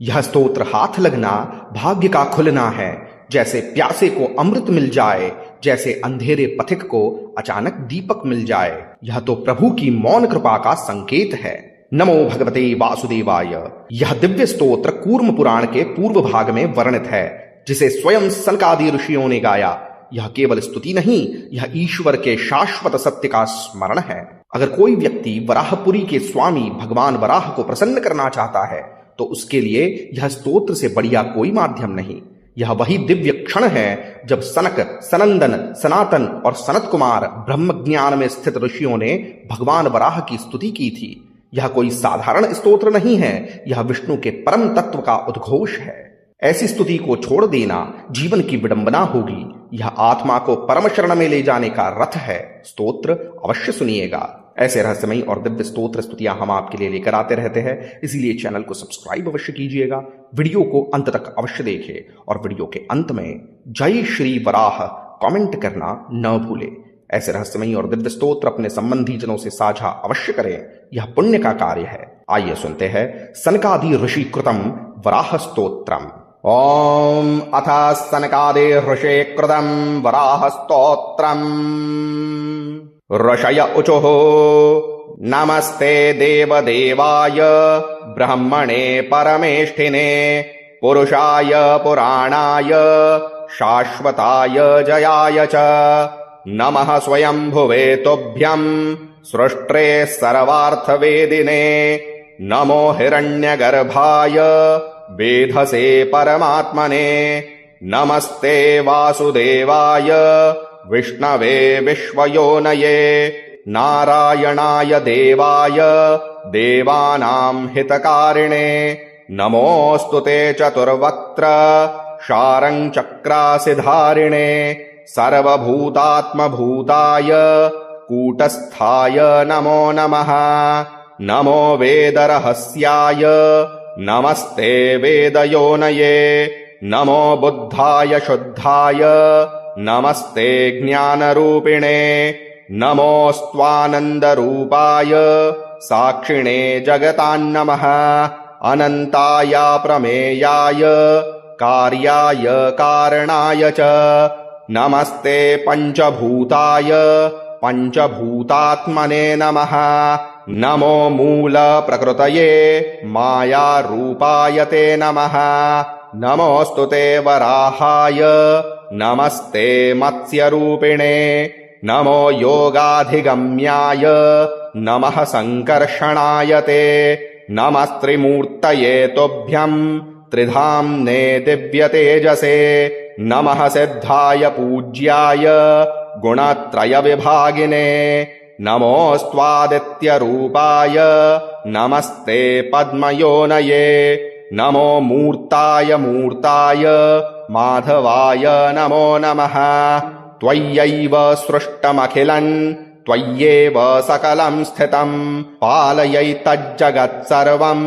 यह स्तोत्र हाथ लगना भाग्य का खुलना है, जैसे प्यासे को अमृत मिल जाए, जैसे अंधेरे पथिक को अचानक दीपक मिल जाए। यह तो प्रभु की मौन कृपा का संकेत है। नमो भगवते वासुदेवाय। यह दिव्य स्तोत्र कूर्म पुराण के पूर्व भाग में वर्णित है, जिसे स्वयं सनकादि ऋषियों ने गाया। यह केवल स्तुति नहीं, यह ईश्वर के शाश्वत सत्य का स्मरण है। अगर कोई व्यक्ति वराहपुरी के स्वामी भगवान वराह को प्रसन्न करना चाहता है तो उसके लिए यह स्तोत्र से बढ़िया कोई माध्यम नहीं। यह वही दिव्य क्षण है जब सनक, सनंदन, सनातन और सनत कुमार ब्रह्म ज्ञान में स्थित ऋषियों ने भगवान वराह की स्तुति की थी। यह कोई साधारण स्तोत्र नहीं है, यह विष्णु के परम तत्व का उद्घोष है। ऐसी स्तुति को छोड़ देना जीवन की विडंबना होगी। यह आत्मा को परम शरण में ले जाने का रथ है। स्तोत्र अवश्य सुनिएगा। ऐसे रहस्यमयी और दिव्य स्तोत्र स्तुतियां हम आपके लिए लेकर आते रहते हैं, इसीलिए चैनल को सब्सक्राइब अवश्य कीजिएगा। वीडियो को अंत तक अवश्य देखें और वीडियो के अंत में जय श्री वराह कमेंट करना न भूलें। ऐसे रहस्यमयी और दिव्य स्तोत्र अपने संबंधी जनों से साझा अवश्य करें, यह पुण्य का कार्य है। आइए सुनते हैं सनकादि ऋषि कृतम वराह स्तोत्रम। ओम अथ सनकादि ऋषि कृतम वराह स्तोत्रम। ऋषय ऊचुः नमस्ते देवदेवाय ब्रह्मणे परमेष्ठिने पुरुषाय पुराणाय शाश्वताय जयाय च नमः स्वयंभुवे तुभ्यं सृष्ट्रे सर्वार्थवेदिने नमो हिरण्यगर्भाय वेधसे परमात्मने नमस्ते वासुदेवाय विष्णवे विश्वयोनये नारायणाय देवाय देवानां हितकारिणे नमोऽस्तुते चतुर्वक्त्र शारङ्गचक्रासिधारिणे सर्वभूतात्मभूताय कूटस्थाय नमो नमः नमो वेदरहस्याय नमस्ते वेदयोनये नमो बुद्धाय शुद्धाय नमस्ते ज्ञानरूपिणे नमोऽस्त्वानन्दरूपाय साक्षिणे जगतान्नमः अनन्ताय प्रमेयाय कार्याय कारणाय च नमस्ते पञ्चभूताय पञ्चभूतात्मने नमः नमो मूलप्रकृतये मायारूपाय ते नमः नमोऽस्तु ते वराहाय नमस्ते मत्स्यरूपिणे नमो योगाधिगम्याय नमः संकर्षणाय ते नमस्त्रिमूर्तये तुभ्यं त्रिधाम्ने दिव्यतेजसे नमः सिद्धाय पूज्याय गुणत्रयविभागिने नमोऽस्त्वादित्यरूपाय नमस्ते पद्मयोनये नमो मूर्ताय मूर्ताय माधवाय नमो नमः त्वय्यैव सृष्टमखिलम् त्वय्येव सकलं स्थितं पालयैतज्जगत्सर्वं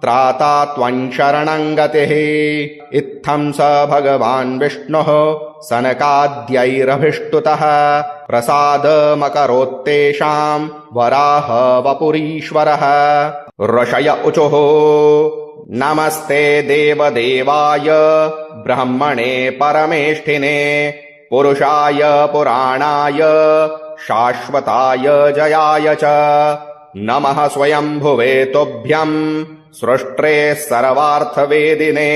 त्राता त्वं शरणं गतिः इत्थं स भगवान् विष्णुः सनकाद्यैरभिष्टुतः प्रसादमकरोत्तेषां वराह वपुरीश्वरः। ऋषय ऊचुः नमस्ते देवदेवाय ब्रह्मणे परमेष्ठिने पुरुषाय पुराणाय शाश्वताय जयाय च नमः स्वयंभुवे तुभ्यं सृष्ट्रे सर्वार्थवेदिने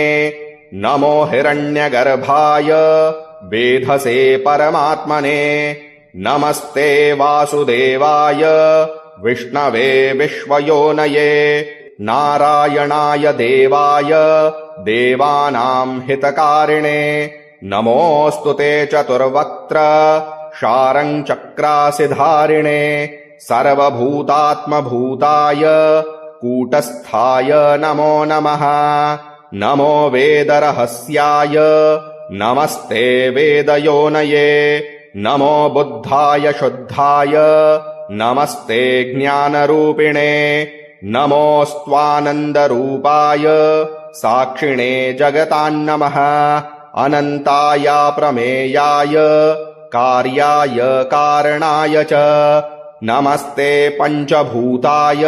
नमो हिरण्यगर्भाय वेधसे परमात्मने नमस्ते वासुदेवाय विष्णवे विश्वयोनये नारायणाय देवाय देवानां हितकारिणे नमोऽस्तु ते चतुर्वक्त्र शारङ्गचक्रासिधारिणे सर्वभूतात्मभूताय कूटस्थाय नमो नमः नमो वेदरहस्याय नमस्ते वेदयोनये नमो बुद्धाय शुद्धाय नमस्ते ज्ञानरूपिणे नमोऽस्त्वानन्दरूपाय साक्षिणे जगतान्नमः अनन्ताय प्रमेयाय कार्याय कारणाय च नमस्ते पञ्चभूताय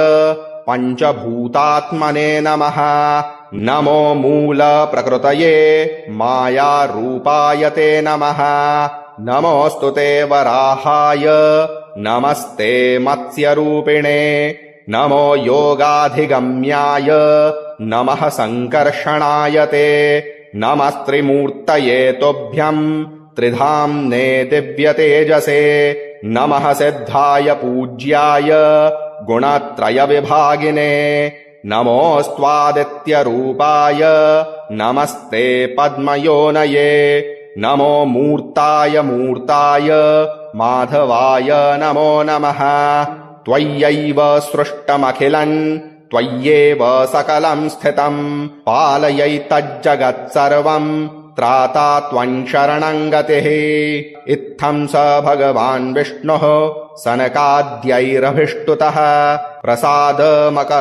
पञ्चभूतात्मने नमः नमो मूलप्रकृतये मायारूपाय ते नमः नमोऽस्तु ते वराहाय नमस्ते मत्स्यरूपिणे नमो योगाधिगम्याय नमः संकर्षणाय ते नमस्त्रिमूर्तये तुभ्यं त्रिधाम्ने दिव्यतेजसे नमः सिद्धाय पूज्याय गुणत्रयविभागिने नमोऽस्त्वादित्यरूपाय नमस्ते पद्मयोनये नमो मूर्ताय मूर्ताय माधवाय नमो नमः त्वय्यैव सृष्टमखिलम् त्वय्येव सकलं स्थितं पालयैतज्जगत्सर्वं त्राता त्वं शरणं गतिः इत्थं स भगवान् विष्णुः सनकाद्यैरभिष्टुतः प्रसादमकरोत्तेषां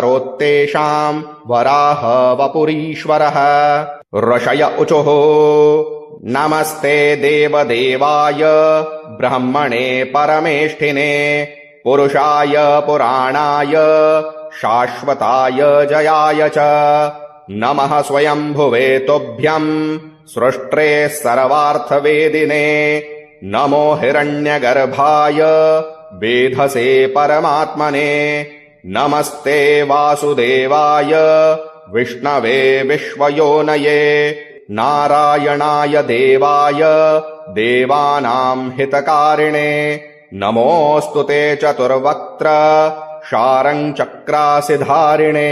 वराह वपुरीश्वरः ऋषय ऊचुः नमस्ते देवदेवाय ब्रह्मणे परमेष्ठिने पुरुषाय पुराणाय शाश्वताय जयाय च नमः स्वयंभुवे तुभ्यं सृष्ट्रे सर्वार्थवेदिने नमो हिरण्यगर्भाय वेधसे परमात्मने नमस्ते वासुदेवाय विष्णवे विश्वयोनये नारायणाय देवाय देवानां हितकारिणे नमोऽस्तु ते चतुर्वक्त्र शारङ्गचक्रासिधारिणे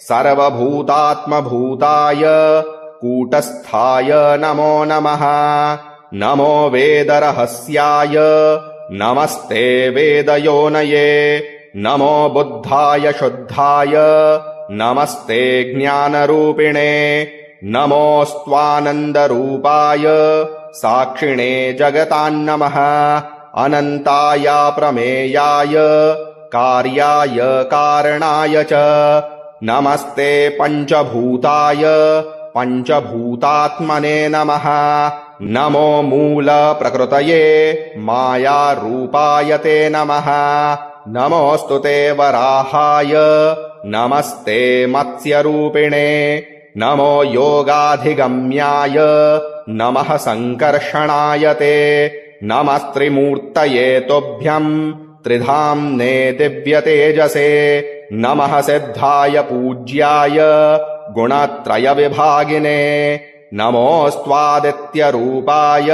सर्वभूतात्मभूताय कूटस्थाय नमो नमः नमो वेदरहस्याय नमस्ते वेदयोनये नमो बुद्धाय शुद्धाय नमस्ते ज्ञानरूपिणे नमोऽस्त्वानन्दरूपाय साक्षिणे जगतान्नमः अनन्ताय प्रमेयाय कार्याय कारणाय च नमस्ते पञ्चभूताय पञ्चभूतात्मने नमः नमो मूलप्रकृतये मायारूपाय ते नमः नमोऽस्तु ते वराहाय नमस्ते मत्स्यरूपिणे नमो योगाधिगम्याय नमः संकर्षणाय ते नमस्त्रिमूर्तये तुभ्यं त्रिधाम्ने दिव्यतेजसे नमः सिद्धाय पूज्याय गुणत्रयविभागिने नमोऽस्त्वादित्यरूपाय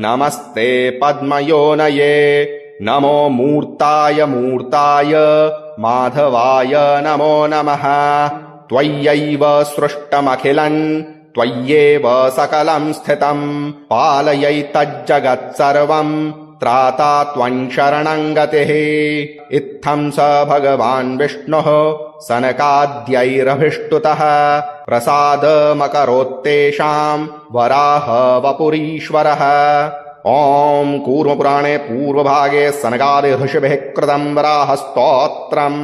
नमस्ते पद्मयोनये नमो मूर्ताय मूर्ताय माधवाय नमो नमः त्वय्यैव सृष्टमखिलम् त्वय्येव सकलं स्थितं पालयैतज्जगत्सर्वं त्राता त्वं शरणं गतिः इत्थं स भगवान् विष्णुः सनकाद्यैरभिष्टुतः प्रसादमकरोत्तेषां वराह वपुरीश्वरः ॐ कूर्मपुराणे पूर्वभागे सनकादि ऋषिभिः कृतं वराहस्तोत्रम्।